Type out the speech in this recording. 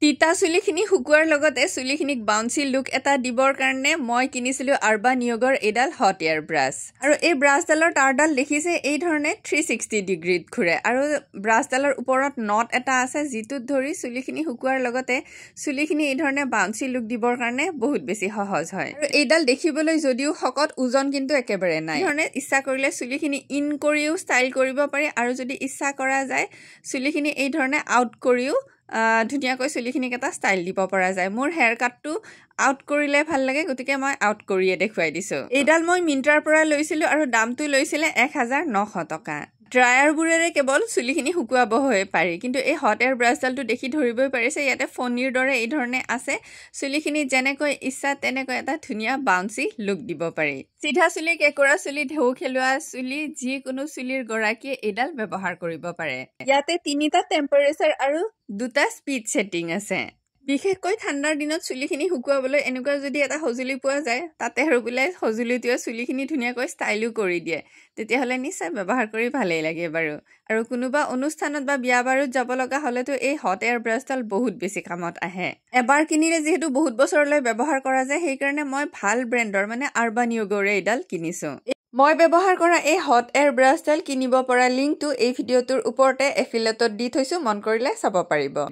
তিতা চুলিখিনি শুকুৱাৰ লগতে চুলিখিনিক বাউন্সি লুক এটা দিবৰ কাৰণে মই কিনিছিলোঁ আৰবান য়োগৰ এইডাল হট এয়াৰ ব্ৰাছ। আৰু এই ব্ৰাছডালৰ তাঁৰডাল দেখিছে এই ধৰণে 360 ডিগ্ৰীত ঘূৰে আৰু ব্ৰাছডালৰ ওপৰত নট এটা আছে যিটোত ধৰি চুলিখিনি শুকুৱাৰ লগতে চুলিখিনি এই ধৰণে বাউন্সি লুক দিবৰ কাৰণে বহুত বেছি সহজ হয়। আৰু এইডাল দেখিবলৈ যদিও শকত ওজন কিন্তু একেবাৰে নাই। এই ধৰণে ইচ্ছা কৰিলে চুলিখিনি ইন কৰিও ষ্টাইল কৰিব পাৰি আৰু যদি ইচ্ছা কৰা যায় চুলিখিনি এই ধৰণে আউট কৰিও ধুনীয়াকৈ চুলিখিনিক এটা ষ্টাইল দিব পৰা যায়। মোৰ হেয়াৰ কাটটো আউট কৰিলে ভাল লাগে, গতিকে মই আউট কৰিয়ে দেখুৱাই দিছোঁ। এইডাল মই মিন্ত্ৰাৰ পৰা লৈছিলোঁ আৰু দামটো লৈছিলে 1900 টকা। ড্ৰায়াৰবোৰেৰে কেৱল চুলিখিনি শুকুৱাবহে পাৰি, কিন্তু এই হট এয়াৰ ব্ৰাছডালটো দেখি ধৰিবই পাৰিছে ইয়াতে ফণীৰ দৰে এই ধৰণে আছে। চুলিখিনি যেনেকৈ ইচ্ছা তেনেকৈ এটা ধুনীয়া বাউন্সি লুক দিব পাৰি। চিধা চুলি, কেঁকুৰা চুলি, ঢৌ খেলোৱা চুলি, যিকোনো চুলিৰ গৰাকীয়ে এইডাল ব্যৱহাৰ কৰিব পাৰে। ইয়াতে 3টা টেম্পাৰেচাৰ আৰু 2টা স্পীড ছেটিং আছে। বিশেষকৈ ঠাণ্ডাৰ দিনত চুলিখিনি শুকুৱাবলৈ এনেকুৱা যদি এটা সঁজুলি পোৱা যায়, তাতে আৰু বোলে সঁজুলিটোৱে চুলিখিনি ধুনীয়াকৈ ষ্টাইলো কৰি দিয়ে, তেতিয়াহ'লে নিশ্চয় ব্যৱহাৰ কৰি ভালেই লাগে বাৰু। আৰু কোনোবা অনুষ্ঠানত বা বিয়া বাৰুত যাব লগা হ'লেতো এই হট এয়াৰ ব্ৰাছডাল বহুত বেছি কামত আহে। এবাৰ কিনিলে যিহেতু বহুত বছৰলৈ ব্যৱহাৰ কৰা যায়, সেইকাৰণে মই ভাল ব্ৰেণ্ডৰ মানে আৰবান য়োগৰে এইডাল কিনিছোঁ। মই ব্যৱহাৰ কৰা এই হট এয়াৰ ব্ৰাছডাল কিনিব পৰা লিংকটো এই ভিডিঅ'টোৰ ওপৰতে এফিলেটত দি থৈছোঁ, মন কৰিলে চাব পাৰিব।